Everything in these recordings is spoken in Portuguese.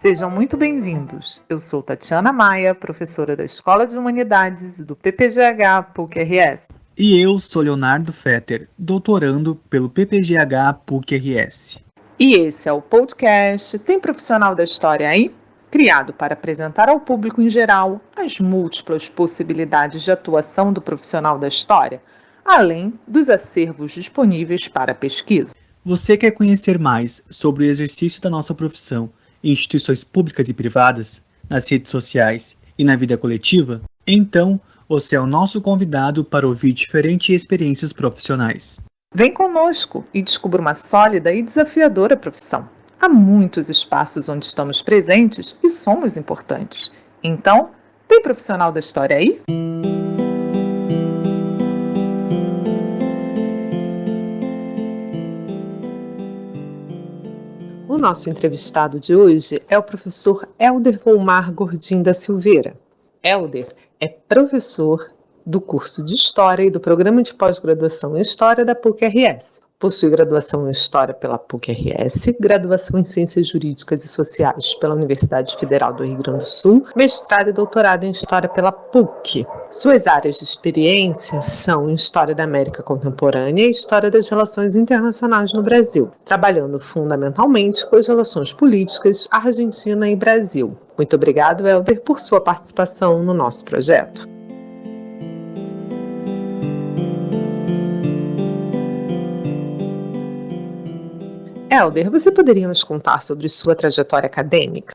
Sejam muito bem-vindos. Eu sou Tatiana Maia, professora da Escola de Humanidades do PPGH PUC-RS. E eu sou Leonardo Fetter, doutorando pelo PPGH PUC-RS. E esse é o podcast Tem Profissional da História aí? Criado para apresentar ao público em geral as múltiplas possibilidades de atuação do profissional da história, além dos acervos disponíveis para pesquisa. Você quer conhecer mais sobre o exercício da nossa profissão em instituições públicas e privadas, nas redes sociais e na vida coletiva? Então, você é o nosso convidado para ouvir diferentes experiências profissionais. Vem conosco e descubra uma sólida e desafiadora profissão. Há muitos espaços onde estamos presentes e somos importantes. Então, tem profissional da história aí? O nosso entrevistado de hoje é o professor Hélder Volmar Gordim da Silveira. Hélder é professor do curso de História e do Programa de Pós-Graduação em História da PUC-RS. Possui graduação em História pela PUC-RS, graduação em Ciências Jurídicas e Sociais pela Universidade Federal do Rio Grande do Sul, mestrado e doutorado em História pela PUC. Suas áreas de experiência são em História da América Contemporânea e História das Relações Internacionais no Brasil, trabalhando fundamentalmente com as relações políticas Argentina e Brasil. Muito obrigado, Hélder, por sua participação no nosso projeto. Hélder, você poderia nos contar sobre sua trajetória acadêmica?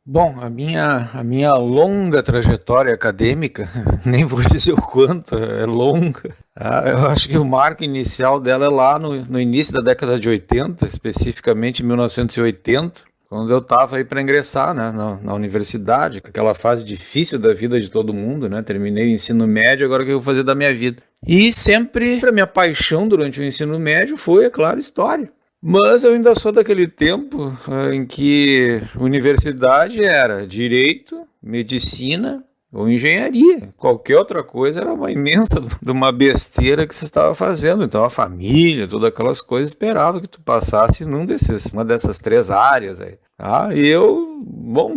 Bom, a minha longa trajetória acadêmica, nem vou dizer o quanto, é longa. Eu acho que o marco inicial dela é lá no início da década de 80, especificamente em 1980, quando eu estava aí para ingressar, né, na universidade, aquela fase difícil da vida de todo mundo, né? Terminei o ensino médio, agora o que eu vou fazer da minha vida? E sempre a minha paixão durante o ensino médio foi, é claro, história. Mas eu ainda sou daquele tempo em que universidade era direito, medicina ou engenharia. Qualquer outra coisa era uma imensa de uma besteira que você estava fazendo. Então a família, todas aquelas coisas, esperava que tu passasse uma dessas três áreas aí.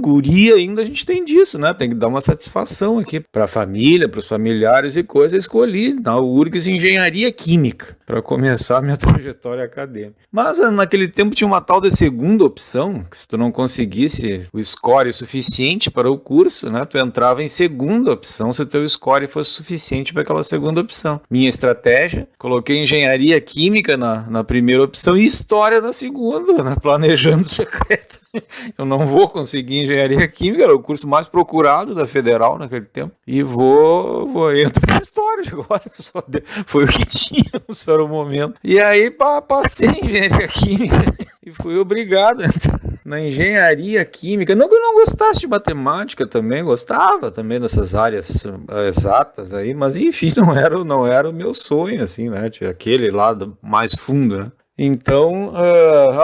Guri ainda a gente tem disso, né? Tem que dar uma satisfação aqui para a família, para os familiares e coisas. Eu escolhi na URGS Engenharia Química para começar a minha trajetória acadêmica. Mas naquele tempo tinha uma tal de segunda opção, que se tu não conseguisse o score suficiente para o curso, né? Tu entrava em segunda opção se o teu score fosse suficiente para aquela segunda opção. Minha estratégia, coloquei Engenharia Química na primeira opção e História na segunda, né? Planejando secreto. Eu não vou conseguir Engenharia Química, era o curso mais procurado da Federal naquele tempo, e entro para História agora, foi o que tínhamos para o momento. E aí passei em Engenharia Química e fui obrigado a entrar na Engenharia Química. Não que eu não gostasse de matemática também, gostava também dessas áreas exatas aí, mas enfim, não era o meu sonho, assim, né, tinha aquele lado mais fundo, né. Então,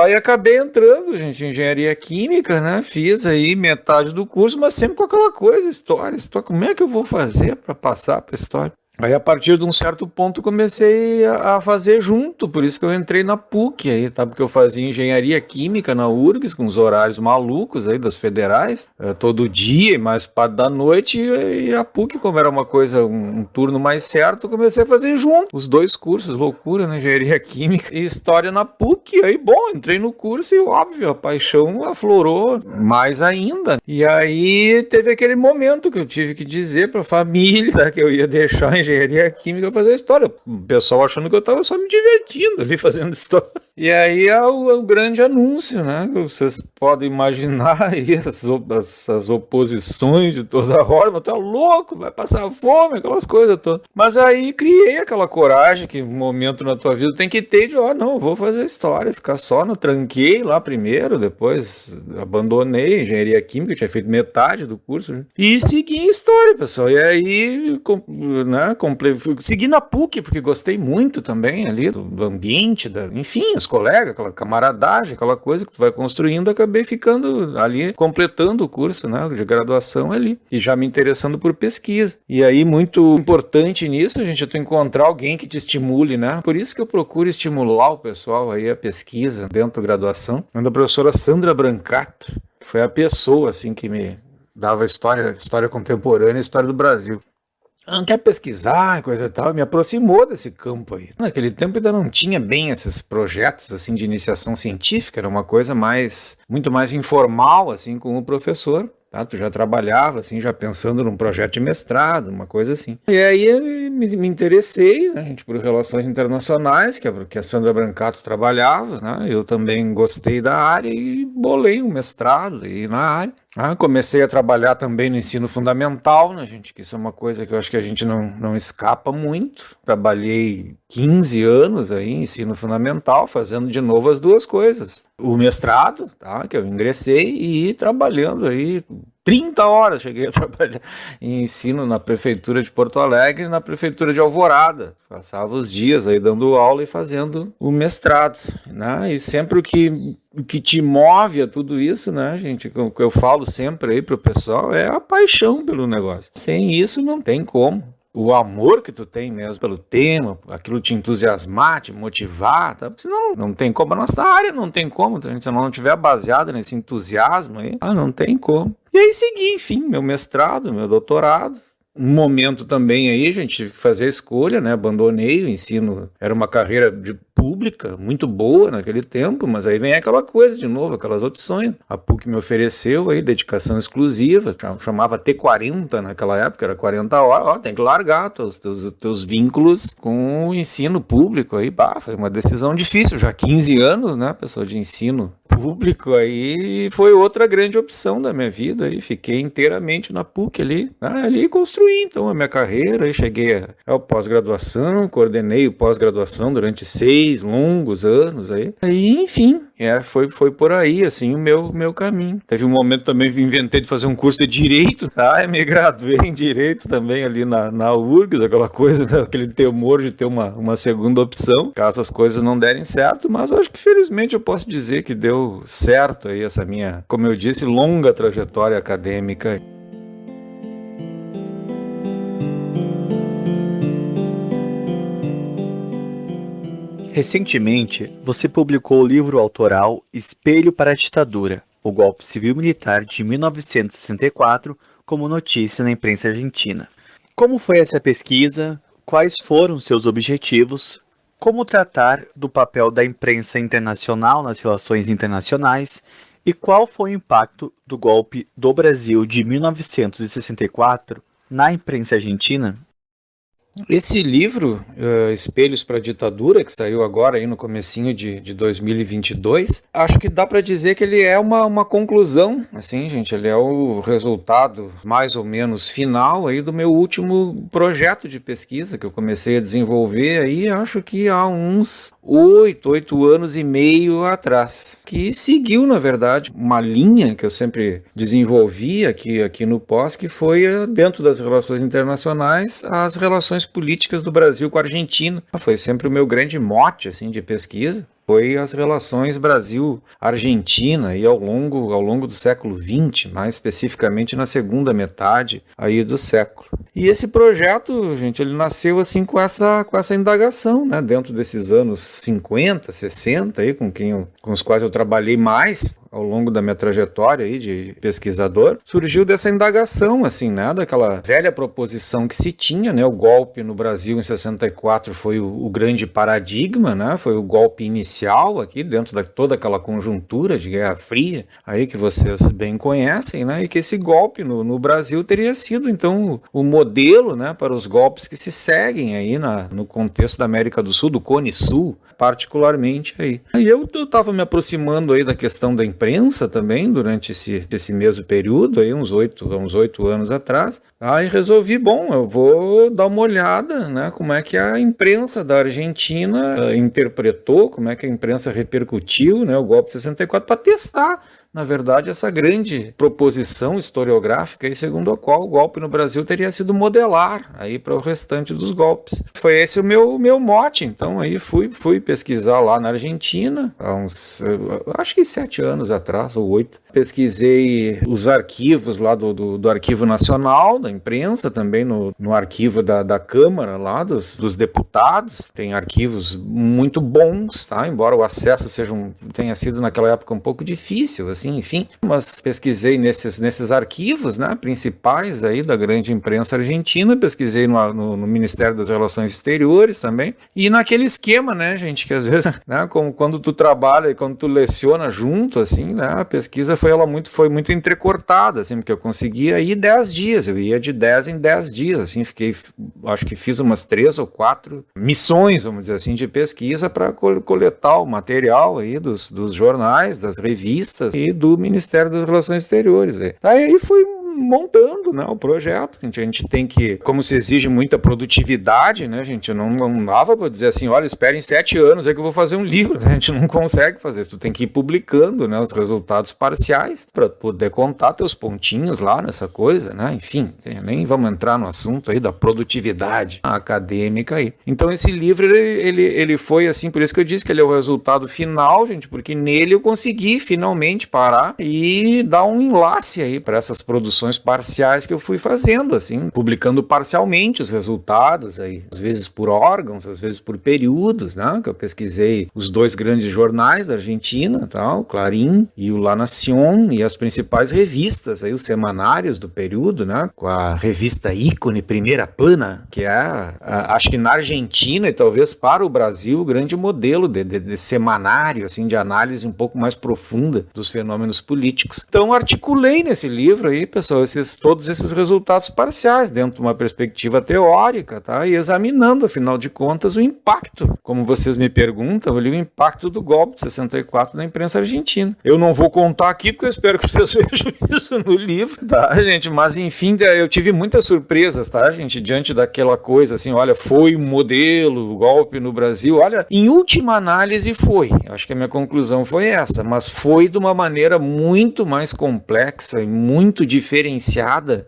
aí acabei entrando, gente, em Engenharia Química, né, fiz aí metade do curso, mas sempre com aquela coisa, história, como é que eu vou fazer para passar para História? Aí, a partir de um certo ponto, comecei a fazer junto, por isso que eu entrei na PUC aí, tá? Porque eu fazia Engenharia Química na URGS, com os horários malucos aí das federais, todo dia, mais parte da noite, e a PUC, como era uma coisa, um turno mais certo, comecei a fazer junto, os dois cursos, loucura, né? Engenharia Química e História na PUC, aí, bom, entrei no curso e, óbvio, a paixão aflorou mais ainda. E aí, teve aquele momento que eu tive que dizer pra família, tá, que eu ia deixar a Engenharia Química fazer História. O pessoal achando que eu estava só me divertindo ali fazendo História. E aí é o grande anúncio, né? Vocês podem imaginar aí as oposições de toda a forma. Tá louco, vai passar fome, aquelas coisas todas. Mas aí criei aquela coragem que um momento na tua vida tem que ter de, não, vou fazer História, ficar só no tranquei lá primeiro, depois abandonei Engenharia Química, tinha feito metade do curso, né? E segui em História, pessoal. E aí, né, né? Segui na PUC, porque gostei muito também ali do ambiente, enfim, os colegas, aquela camaradagem, aquela coisa que tu vai construindo, acabei ficando ali, completando o curso, né, de graduação ali, e já me interessando por pesquisa. E aí, muito importante nisso, a gente é tu encontrar alguém que te estimule, né? Por isso que eu procuro estimular o pessoal aí a pesquisa dentro da graduação. A professora Sandra Brancato, que foi a pessoa, assim, que me dava história contemporânea, história do Brasil. Não quer pesquisar, coisa e tal, me aproximou desse campo aí. Naquele tempo ainda não tinha bem esses projetos assim de iniciação científica, era uma coisa muito mais informal assim com o professor. Tá? Tu já trabalhava assim, já pensando num projeto de mestrado, uma coisa assim. E aí eu me interessei, né, gente, por relações internacionais, que a Sandra Brancato trabalhava, né? Eu também gostei da área e bolei um mestrado aí na área. Comecei a trabalhar também no ensino fundamental, né, gente? Que isso é uma coisa que eu acho que a gente não escapa muito. Trabalhei 15 anos aí em ensino fundamental, fazendo de novo as duas coisas. O mestrado, tá? Que eu ingressei, e trabalhando aí 30 horas, cheguei a trabalhar em ensino na prefeitura de Porto Alegre e na prefeitura de Alvorada. Passava os dias aí dando aula e fazendo o mestrado, né? E sempre o que te move a tudo isso, né, gente, o que eu falo sempre aí pro pessoal é a paixão pelo negócio. Sem isso não tem como. O amor que tu tem mesmo pelo tema, aquilo te entusiasmar, te motivar, tá? Senão não tem como. A nossa área não tem como, se não estiver baseada nesse entusiasmo aí, não tem como. E aí segui, enfim, meu mestrado, meu doutorado. Um momento também aí, a gente tive que fazer a escolha, né? Abandonei o ensino, era uma carreira pública, muito boa naquele tempo, mas aí vem aquela coisa de novo, aquelas opções. A PUC me ofereceu aí dedicação exclusiva, chamava T40 naquela época, era 40 horas, tem que largar teus vínculos com o ensino público aí, foi uma decisão difícil, já 15 anos, né, pessoal, de ensino público aí, foi outra grande opção da minha vida, aí fiquei inteiramente na PUC ali construí então a minha carreira, aí cheguei ao pós-graduação, coordenei o pós-graduação durante 6 longos anos aí, enfim, foi por aí, assim, o meu caminho. Teve um momento também que inventei de fazer um curso de Direito, me graduei em Direito também ali na URGS, aquela coisa, né, aquele temor de ter uma segunda opção, caso as coisas não derem certo, mas acho que felizmente eu posso dizer que deu certo aí essa minha, como eu disse, longa trajetória acadêmica. Recentemente, você publicou o livro autoral Espelho para a Ditadura, o golpe civil-militar de 1964, como notícia na imprensa argentina. Como foi essa pesquisa? Quais foram seus objetivos? Como tratar do papel da imprensa internacional nas relações internacionais? E qual foi o impacto do golpe do Brasil de 1964 na imprensa argentina? Esse livro, Espelhos para a Ditadura, que saiu agora aí no comecinho de 2022, acho que dá para dizer que ele é uma conclusão, assim, gente, ele é o resultado mais ou menos final aí do meu último projeto de pesquisa que eu comecei a desenvolver aí, acho que há uns 8 anos e meio atrás, que seguiu, na verdade, uma linha que eu sempre desenvolvi aqui no POS, que foi dentro das relações internacionais, as relações políticas do Brasil com a Argentina. Foi sempre o meu grande mote assim, de pesquisa. Foi as relações Brasil-Argentina aí ao longo do século XX, mais especificamente na segunda metade aí do século. E esse projeto, gente, ele nasceu assim com essa indagação, né, dentro desses anos 50, 60 aí, com os quais eu trabalhei mais ao longo da minha trajetória aí de pesquisador, surgiu dessa indagação, assim, né, daquela velha proposição que se tinha, né, o golpe no Brasil em 64 foi o grande paradigma, né, foi o golpe inicial aqui, dentro de toda aquela conjuntura de Guerra Fria, aí que vocês bem conhecem, né, e que esse golpe no Brasil teria sido, então, o modelo, né, para os golpes que se seguem aí no contexto da América do Sul, do Cone Sul, particularmente aí. Aí eu estava me aproximando aí da questão da imprensa também, durante esse mesmo período, aí, uns 8 anos atrás, aí resolvi, eu vou dar uma olhada, né, como é que a imprensa da Argentina interpretou, como é que a imprensa repercutiu, né, o golpe de 64, para testar na verdade, essa grande proposição historiográfica, aí, segundo a qual o golpe no Brasil teria sido modelar aí para o restante dos golpes. Foi esse o meu mote. Então aí fui pesquisar lá na Argentina, há uns, acho que 7 anos atrás, ou 8. Pesquisei os arquivos lá do Arquivo Nacional, da imprensa, também no arquivo da Câmara lá, dos deputados. Tem arquivos muito bons, tá? Embora o acesso tenha sido naquela época um pouco difícil, assim, enfim. Mas pesquisei nesses arquivos, né, principais aí da grande imprensa argentina, pesquisei no Ministério das Relações Exteriores também, e naquele esquema, né, gente, que às vezes, né, como quando tu trabalha e quando tu leciona junto, assim, né, a pesquisa foi muito entrecortada, assim, porque eu conseguia ir 10 dias, eu ia de 10 em 10 dias, assim, acho que fiz umas 3 ou 4 missões, vamos dizer assim, de pesquisa para coletar o material aí dos jornais, das revistas e do Ministério das Relações Exteriores. Aí fui montando, né, o projeto. A gente tem que, como se exige muita produtividade, né, gente, não dava para dizer assim, olha, esperem 7 anos aí que eu vou fazer um livro. A gente não consegue fazer isso. Tu tem que ir publicando, né, os resultados parciais para poder contar teus pontinhos lá nessa coisa, né, enfim, nem vamos entrar no assunto aí da produtividade acadêmica aí. Então esse livro, ele foi assim, por isso que eu disse que ele é o resultado final, gente, porque nele eu consegui finalmente parar e dar um enlace aí para essas produções parciais que eu fui fazendo, assim, publicando parcialmente os resultados aí, às vezes por órgãos, às vezes por períodos, né, que eu pesquisei os 2 grandes jornais da Argentina, tal, o Clarín e o La Nación, e as principais revistas aí, os semanários do período, né, com a revista ícone Primeira Plana, que é, acho que na Argentina e talvez para o Brasil, o grande modelo de semanário, assim, de análise um pouco mais profunda dos fenômenos políticos. Então articulei nesse livro aí, pessoal, todos esses resultados parciais dentro de uma perspectiva teórica, tá? E examinando, afinal de contas, o impacto. Como vocês me perguntam, o impacto do golpe de 64 na imprensa argentina. Eu não vou contar aqui, porque eu espero que vocês vejam isso no livro, tá, gente? Mas, enfim, eu tive muitas surpresas, tá, gente? Diante daquela coisa, assim, olha, foi um modelo, o golpe no Brasil. Olha, em última análise foi. Acho que a minha conclusão foi essa, mas foi de uma maneira muito mais complexa e muito diferenciada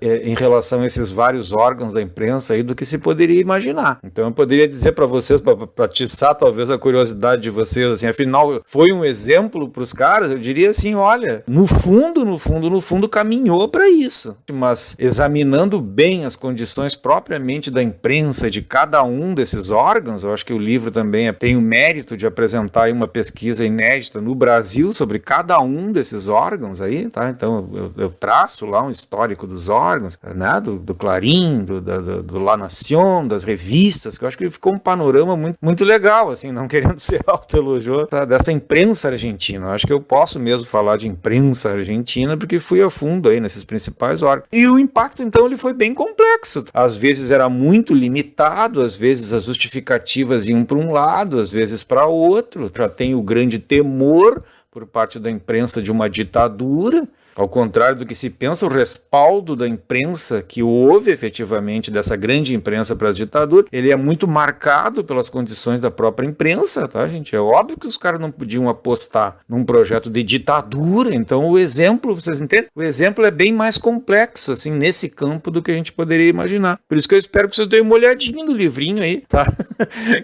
em relação a esses vários órgãos da imprensa aí do que se poderia imaginar. Então eu poderia dizer para vocês, para atiçar talvez a curiosidade de vocês, assim, afinal foi um exemplo para os caras, eu diria assim, olha, no fundo caminhou para isso. Mas examinando bem as condições propriamente da imprensa de cada um desses órgãos, eu acho que o livro também tem o mérito de apresentar aí uma pesquisa inédita no Brasil sobre cada um desses órgãos aí, tá? Então eu traço lá um histórico dos órgãos, né, do Clarín, do La Nación, das revistas, que eu acho que ficou um panorama muito, muito legal, assim, não querendo ser autoelogioso, tá, dessa imprensa argentina. Eu acho que eu posso mesmo falar de imprensa argentina, porque fui a fundo aí nesses principais órgãos. E o impacto, então, ele foi bem complexo. Às vezes era muito limitado, às vezes as justificativas iam para um lado, às vezes para outro. Já tem o grande temor por parte da imprensa de uma ditadura. Ao contrário do que se pensa, o respaldo da imprensa que houve efetivamente dessa grande imprensa para a ditadura, ele é muito marcado pelas condições da própria imprensa, tá, gente? É óbvio que os caras não podiam apostar num projeto de ditadura, então o exemplo, vocês entendem? O exemplo é bem mais complexo, assim, nesse campo do que a gente poderia imaginar. Por isso que eu espero que vocês deem uma olhadinha no livrinho aí, tá?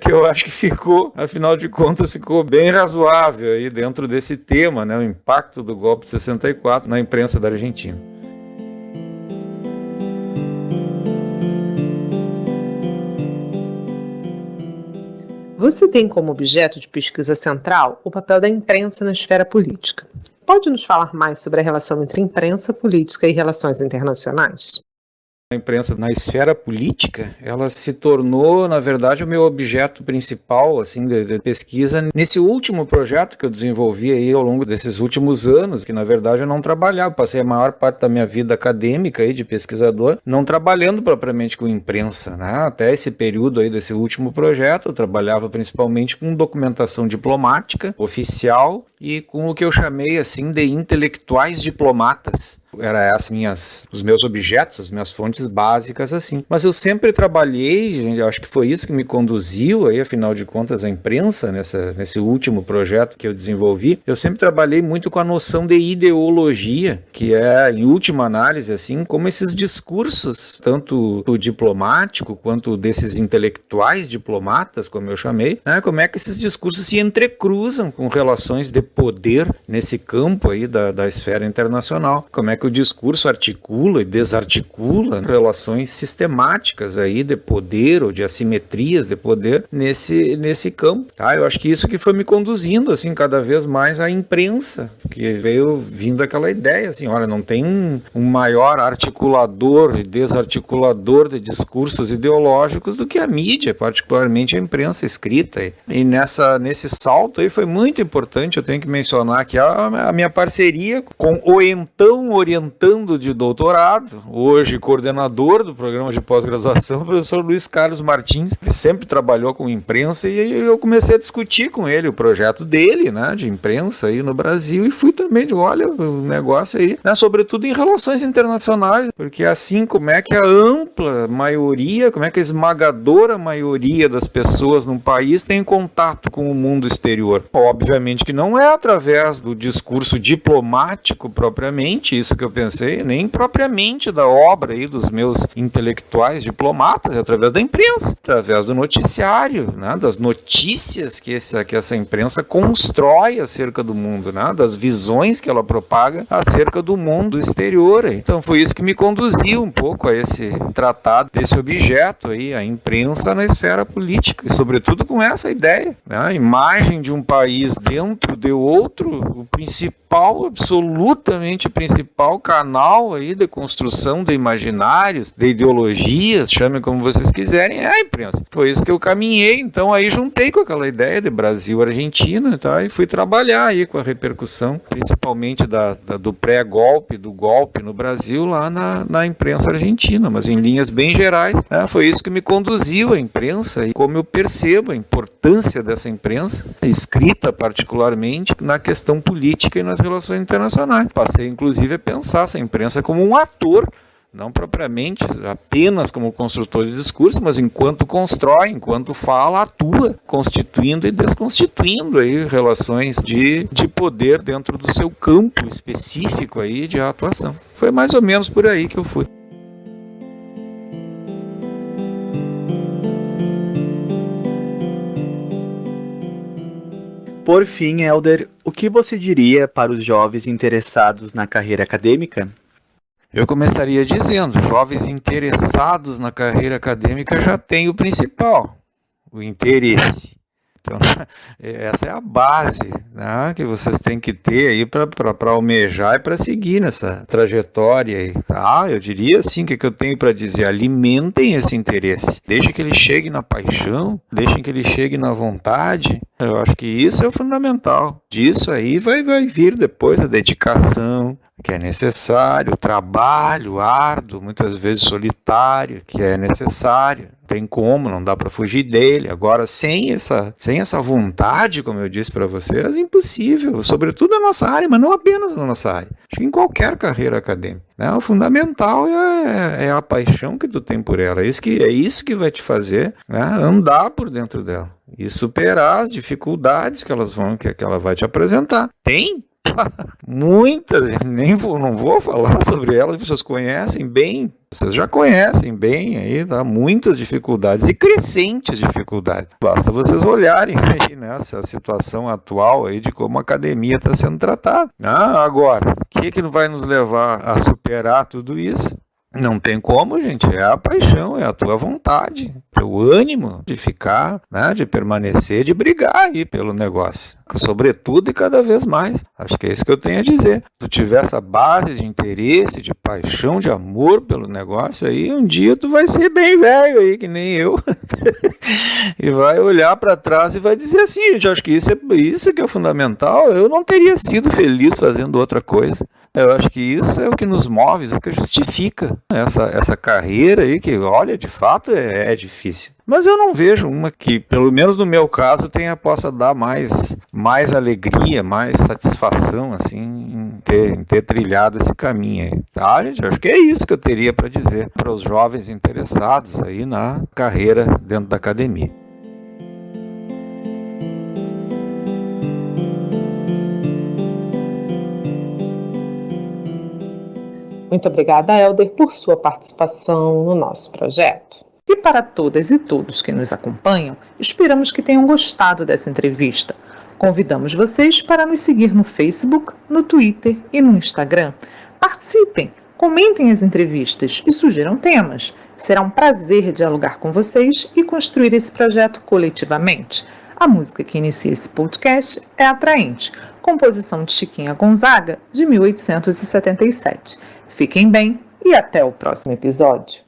Que eu acho que ficou, afinal de contas, ficou bem razoável aí dentro desse tema, né? O impacto do golpe de 64 na imprensa da Argentina. Você tem como objeto de pesquisa central o papel da imprensa na esfera política. Pode nos falar mais sobre a relação entre imprensa, política e relações internacionais? A imprensa na esfera política, ela se tornou, na verdade, o meu objeto principal, assim, de pesquisa nesse último projeto que eu desenvolvi aí ao longo desses últimos anos, que na verdade eu não trabalhava, passei a maior parte da minha vida acadêmica aí de pesquisador, não trabalhando propriamente com imprensa, né? Até esse período aí desse último projeto, eu trabalhava principalmente com documentação diplomática, oficial, e com o que eu chamei, assim, de intelectuais diplomatas. Era os meus objetos, as minhas fontes básicas, assim. Mas eu sempre trabalhei, eu acho que foi isso que me conduziu aí, afinal de contas, à imprensa, nesse último projeto que eu desenvolvi. Eu sempre trabalhei muito com a noção de ideologia, que é, em última análise, assim, como esses discursos, tanto o diplomático quanto desses intelectuais diplomatas, como eu chamei, né, como é que esses discursos se entrecruzam com relações de poder nesse campo aí da esfera internacional. Como é que o discurso articula e desarticula relações sistemáticas aí de poder ou de assimetrias de poder nesse campo, tá? Eu acho que isso que foi me conduzindo, assim, cada vez mais à imprensa, que veio vindo aquela ideia, assim, olha, não tem um maior articulador e desarticulador de discursos ideológicos do que a mídia, particularmente a imprensa escrita. E nesse salto aí foi muito importante, eu tenho que mencionar que a minha parceria com o então orientando de doutorado, hoje coordenador do programa de pós-graduação, o professor Luiz Carlos Martins, que sempre trabalhou com imprensa, e eu comecei a discutir com ele o projeto dele, né, de imprensa aí no Brasil, e fui também de, olha, o negócio aí, né, sobretudo em relações internacionais, porque assim, como é que a ampla maioria, como é que a esmagadora maioria das pessoas num país tem contato com o mundo exterior? Obviamente que não é através do discurso diplomático propriamente, isso que eu pensei, nem propriamente da obra aí dos meus intelectuais diplomatas, é através da imprensa, através do noticiário, né, das notícias que essa imprensa constrói acerca do mundo, né, das visões que ela propaga acerca do mundo exterior. Então foi isso que me conduziu um pouco a esse tratado, desse objeto aí, a imprensa na esfera política, e sobretudo com essa ideia, né, a imagem de um país dentro de outro, o principal, absolutamente principal canal aí de construção de imaginários, de ideologias, chame como vocês quiserem, é a imprensa. Foi isso que eu caminhei, então aí juntei com aquela ideia de Brasil-Argentina, tá? E fui trabalhar aí com a repercussão, principalmente do pré-golpe, do golpe no Brasil, lá na imprensa argentina, mas em linhas bem gerais, né? Foi isso que me conduziu à imprensa e como eu percebo a importância dessa imprensa, escrita particularmente na questão política e nas relações internacionais. Passei, inclusive, a pensar essa imprensa como um ator, não propriamente apenas como construtor de discurso, mas enquanto constrói, enquanto fala, atua, constituindo e desconstituindo aí relações de poder dentro do seu campo específico aí de atuação. Foi mais ou menos por aí que eu fui. Por fim, Helder, o que você diria para os jovens interessados na carreira acadêmica? Eu começaria dizendo, jovens interessados na carreira acadêmica já têm o principal, o interesse. Então, essa é a base, né, que vocês têm que ter aí para almejar e para seguir nessa trajetória aí. Eu diria assim, o que eu tenho para dizer? Alimentem esse interesse. Deixem que ele chegue na paixão, deixem que ele chegue na vontade. Eu acho que isso é o fundamental. Disso aí vai vir depois a dedicação, que é necessário, o trabalho árduo, muitas vezes solitário, que é necessário. Não tem como, não dá para fugir dele. Agora, sem essa vontade, como eu disse para vocês, é impossível, sobretudo na nossa área, mas não apenas na nossa área. Acho que em qualquer carreira acadêmica, né? O fundamental é a paixão que tu tem por ela. É isso que vai te fazer, né, andar por dentro dela e superar as dificuldades que ela vai te apresentar. Tem muitas, não vou falar sobre elas, vocês conhecem bem, vocês já conhecem bem aí, tá? Muitas dificuldades e crescentes dificuldades. Basta vocês olharem aí nessa situação atual aí de como a academia está sendo tratada. Agora, o que vai nos levar a superar tudo isso? Não tem como, gente, é a paixão, é a tua vontade, o ânimo de ficar, né, de permanecer, de brigar aí pelo negócio, sobretudo e cada vez mais. Acho que é isso que eu tenho a dizer. Se tu tiver essa base de interesse, de paixão, de amor pelo negócio aí, um dia tu vai ser bem velho aí, que nem eu, e vai olhar para trás e vai dizer assim, gente, acho que isso que é fundamental, eu não teria sido feliz fazendo outra coisa. Eu acho que isso é o que nos move, é o que justifica essa carreira aí, que, olha, de fato é difícil. Mas eu não vejo uma que, pelo menos no meu caso, possa dar mais alegria, mais satisfação, assim, em ter trilhado esse caminho aí. Tá, gente? Acho que é isso que eu teria para dizer para os jovens interessados aí na carreira dentro da academia. Muito obrigada, Hélder, por sua participação no nosso projeto. E para todas e todos que nos acompanham, esperamos que tenham gostado dessa entrevista. Convidamos vocês para nos seguir no Facebook, no Twitter e no Instagram. Participem, comentem as entrevistas e sugiram temas. Será um prazer dialogar com vocês e construir esse projeto coletivamente. A música que inicia esse podcast é Atraente, composição de Chiquinha Gonzaga, de 1877. Fiquem bem e até o próximo episódio.